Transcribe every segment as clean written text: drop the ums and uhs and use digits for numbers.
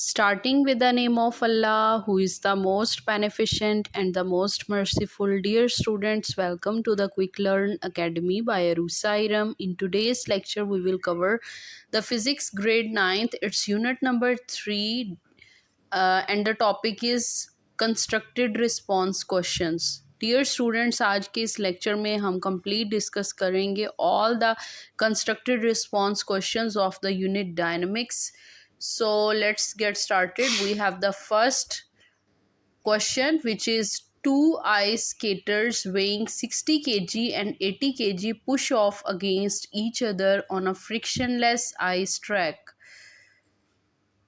Starting with the name of Allah, who is the most beneficent and the most merciful. Dear students, welcome to the Quick Learn Academy by Arusa Iram. In today's lecture, we will cover the physics grade ninth. It's unit number 3, and the topic is constructed response questions. Dear students, आज के इस lecture में हम complete discuss करेंगे all the constructed response questions of the unit dynamics. So let's get started. We have the first question, which is two ice skaters weighing 60 kg and 80 kg push off against each other on a frictionless ice track.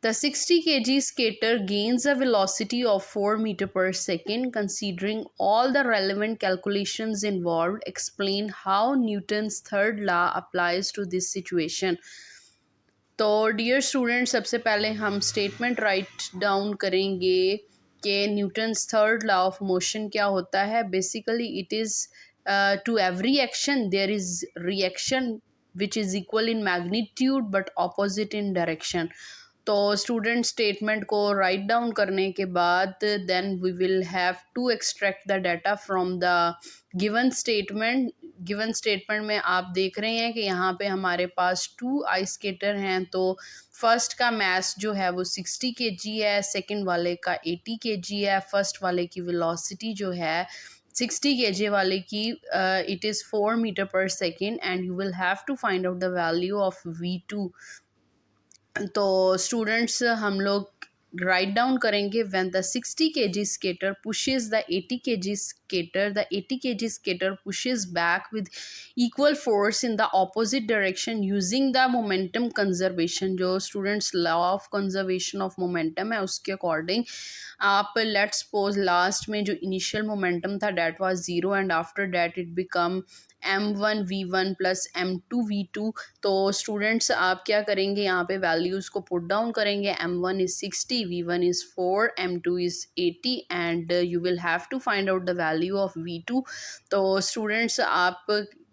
The 60 kg skater gains a velocity of 4 meter per second. Considering all the relevant calculations involved, explain how Newton's third law applies to this situation. तो dear student, सबसे पहले हम statement write down करेंगे कि Newton's third law of motion क्या होता है. Basically it is to every action there is reaction which is equal in magnitude but opposite in direction. तो स्टूडेंट स्टेटमेंट को राइट डाउन करने के बाद then we will have to extract the data from the given statement. Given statement में आप देख रहे हैं कि यहाँ पे हमारे पास टू आइस स्केटर हैं. तो फर्स्ट का मास जो है वो 60 kg है, सेकंड वाले का 80 kg है. फर्स्ट वाले की वेलोसिटी जो है 60 kg वाले की इट इज़ 4 मीटर पर second and you will have to find out the value of V2. तो स्टूडेंट्स हम लोग राइट डाउन करेंगे when the 60 kg skater pushes the 80 kg skater, the 80 kg skater pushes back with equal force in the opposite direction using the momentum conservation. जो students law of conservation of momentum है उसके according आप let's suppose last में जो initial momentum था that was 0 and after that it become m1 v1 plus m2 v2. तो students आप क्या करेंगे, यहाँ पे वैल्यूज़ को पुट डाउन करेंगे. m1 is 60, v1 is 4, m2 is 80 and you will have to find out the value of v2. तो students आप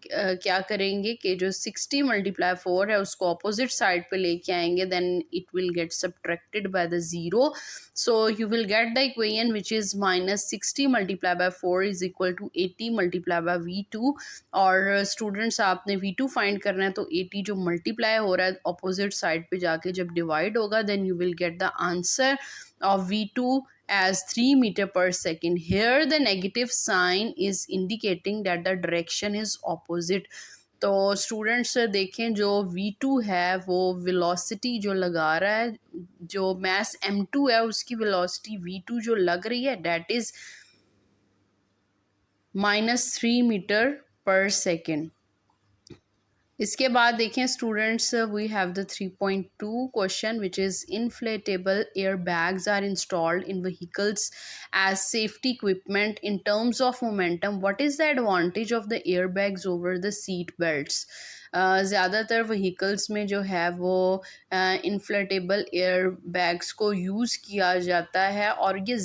क्या करेंगे कि जो 60 मल्टीप्लाई 4 है उसको अपोजिट साइड पे लेके आएंगे, then it will get subtracted by the 0. So you will get the equation which is -60 multiply by 4 is equal to 80 multiply by V2. और स्टूडेंट्स आपने V2 फाइंड करना है, तो 80 जो मल्टीप्लाई हो रहा है अपोजिट साइड पे जाके जब डिवाइड होगा then you will get the answer of V2 as 3 meter per second. Here the negative sign is indicating that the direction is opposite. तो स्टूडेंट्स देखें जो V2 है वो वेलोसिटी जो लगा रहा है, जो मास M2 है उसकी वेलोसिटी V2 जो लग रही है डेट इज़ -3 मीटर पर सेकेंड. इसके बाद देखें students we have the 3.2 question which is inflatable air bags are installed in vehicles as safety equipment in terms of momentum. What is the advantage of the air bags over the seat belts. ज़्यादातर vehicles में जो है वो inflatable air bags को use किया जाता है और ये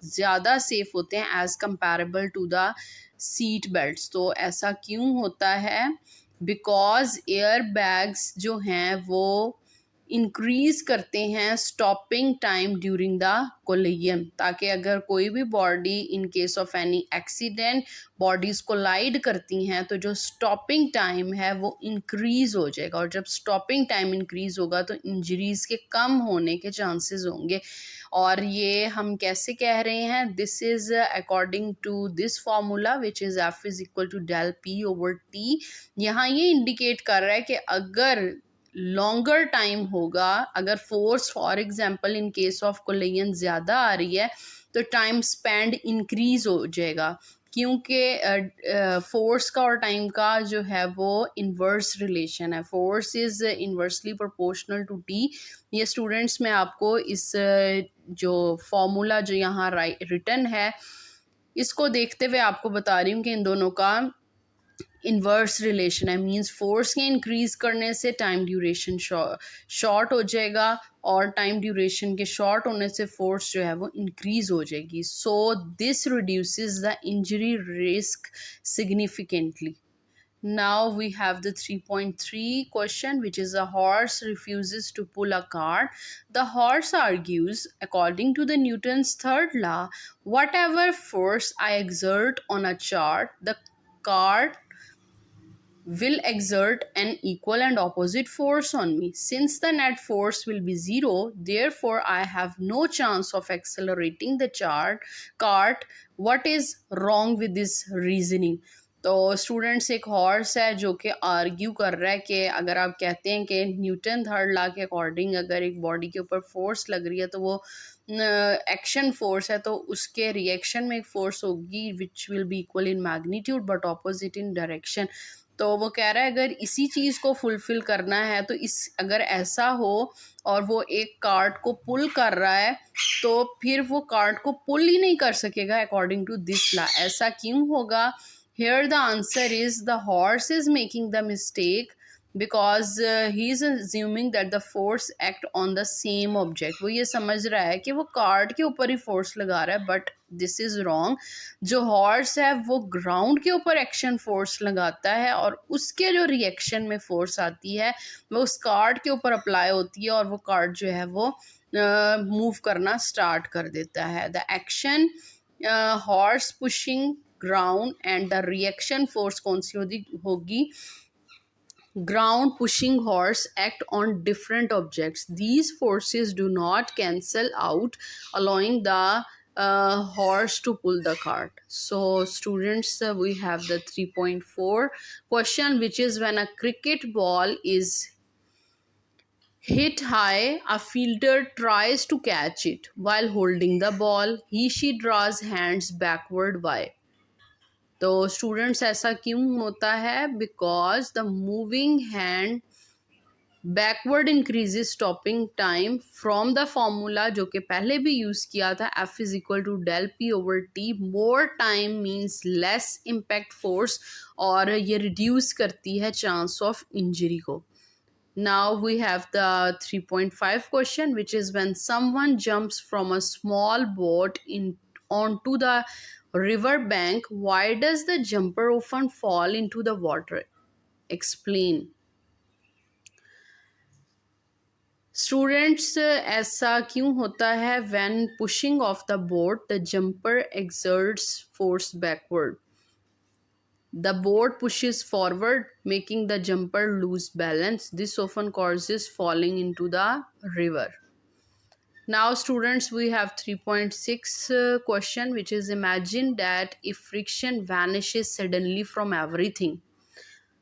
ज़्यादा सेफ होते हैं as comparable to the seat belts. तो ऐसा क्यों होता है, बिकॉज एयर बैग्स जो हैं वो इंक्रीज़ करते हैं stopping time during the collision, ताकि अगर कोई भी body in case of any accident bodies collide करती हैं तो जो स्टॉपिंग टाइम है वो इंक्रीज़ हो जाएगा. और जब स्टॉपिंग टाइम इंक्रीज़ होगा तो इंजरीज़ के कम होने के चांसेस होंगे. और ये हम कैसे कह रहे हैं, this is according to this formula which is F is equal to del P over T. यहाँ ये इंडिकेट कर रहा है कि अगर लॉन्गर टाइम होगा, अगर force for example in case of collision ज़्यादा आ रही है तो टाइम स्पेंड इंक्रीज़ हो जाएगा, क्योंकि फोर्स का और टाइम का जो है वो इन्वर्स रिलेशन है. Force is inversely proportional to T. ये स्टूडेंट्स मैं आपको इस जो फॉर्मूला जो यहाँ रिटन है इसको देखते हुए आपको बता रही हूँ कि इन दोनों का इन्वर्स रिलेशन है. मींस फोर्स के इंक्रीज़ करने से टाइम ड्यूरेशन शॉर्ट हो जाएगा और टाइम ड्यूरेशन के शॉर्ट होने से फोर्स जो है वो इंक्रीज़ हो जाएगी. So this reduces the injury risk significantly. Now we have the 3.3 question, which is a horse refuses to pull a cart. The horse argues, according to the Newton's third law, whatever force I exert on a chart, the cart will exert an equal and opposite force on me. Since the net force will be zero, therefore I have no chance of accelerating the cart. What is wrong with this reasoning? तो students, एक horse है जो कि argue कर रहा है कि अगर आप कहते हैं कि न्यूटन थर्ड लॉ के अकॉर्डिंग अगर एक बॉडी के ऊपर फोर्स लग रही है तो वो एक्शन फोर्स है, तो उसके रिएक्शन में एक फोर्स होगी which will be equal in magnitude but opposite in direction. तो वो कह रहा है अगर इसी चीज़ को फुलफ़िल करना है तो इस अगर ऐसा हो और वो एक कार्ट को पुल कर रहा है तो फिर वो कार्ट को पुल ही नहीं कर सकेगा अकॉर्डिंग टू दिस लॉ। ऐसा क्यों होगा? Here the answer is the horse is making the mistake because he is assuming that the force act on the same object. वो ये समझ रहा है कि वो कार्ड के ऊपर ही फोर्स लगा रहा है, बट दिस इज़ रॉन्ग। जो हॉर्स है वो ग्राउंड के ऊपर एक्शन फोर्स लगाता है और उसके जो रिएक्शन में फोर्स आती है वो उस कार्ड के ऊपर अप्लाई होती है और वो कार्ड जो है वो मूव करना स्टार्ट कर देता है। The action horse pushing ground and the reaction force कौन सी होगी? Ground pushing horse act on different objects. These forces do not cancel out, allowing the horse to pull the cart. So students, we have the 3.4 question, which is when a cricket ball is hit high, a fielder tries to catch it. While holding the ball, she draws hands backward. Why? तो students, ऐसा क्यों होता है? Because the moving hand backward increases stopping time from the formula जो कि पहले भी use किया था, F is equal to del P over T. More time means less impact force और ये रिड्यूस करती है चांस ऑफ इंजरी को। Now we have the 3.5 question, which is when someone jumps from a small boat onto the river bank, why does the jumper often fall into the water? Explain. Students, ऐसा क्यों होता है? When pushing off the boat, the jumper exerts force backward. The boat pushes forward, making the jumper lose balance. This often causes falling into the river. Now students, we have 3.6 question, which is imagine that if friction vanishes suddenly from everything,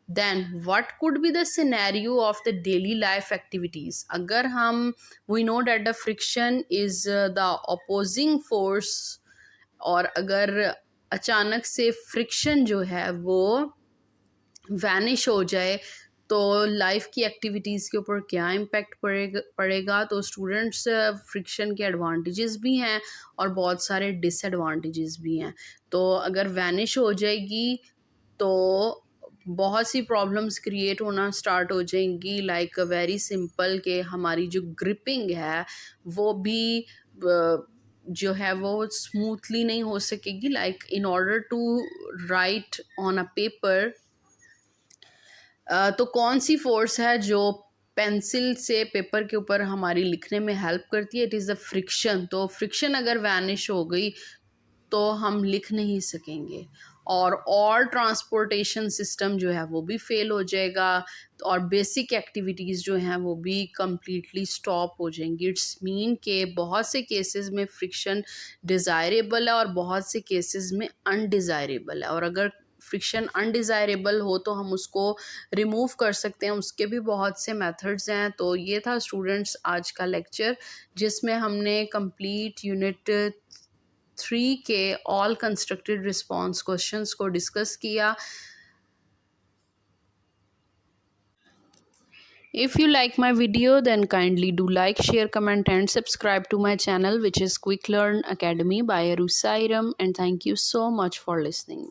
then what could be the scenario of the daily life activities? अगर हम we know that the friction is the opposing force, और अगर अचानक से friction जो है वो vanish हो जाए तो लाइफ की एक्टिविटीज़ के ऊपर क्या इम्पेक्ट पड़ेगा? तो स्टूडेंट्स, फ्रिक्शन के एडवांटेजेस भी हैं और बहुत सारे डिसएडवांटेजेस भी हैं। तो अगर वैनिश हो जाएगी तो बहुत सी प्रॉब्लम्स क्रिएट होना स्टार्ट हो जाएंगी, लाइक वेरी सिंपल कि हमारी जो ग्रिपिंग है वो भी जो है वो स्मूथली नहीं हो सकेगी। Like in order to write on a paper, तो कौन सी फोर्स है जो पेंसिल से पेपर के ऊपर हमारी लिखने में हेल्प करती है? It is the friction. तो फ्रिक्शन अगर वैनिश हो गई तो हम लिख नहीं सकेंगे और ट्रांसपोर्टेशन सिस्टम जो है वो भी फेल हो जाएगा और बेसिक एक्टिविटीज़ जो हैं वो भी कम्प्लीटली स्टॉप हो जाएंगी। इट्स मीन के बहुत से केसेस में फ्रिक्शन डिज़ायरेबल है और बहुत से केसेस में अनडिज़ायरेबल है, और अगर फ्रिक्शन अनडिज़ायरेबल हो तो हम उसको रिमूव कर सकते हैं, उसके भी बहुत से मेथड्स हैं। तो ये था स्टूडेंट्स आज का लेक्चर, जिसमें हमने कंप्लीट यूनिट 3 के ऑल कंस्ट्रक्टेड रिस्पॉन्स क्वेश्चंस को डिस्कस किया। If you like my video, then kindly do like, share, comment and subscribe to my channel, which is Quick Learn Academy by Arusairam, and thank you so much for listening.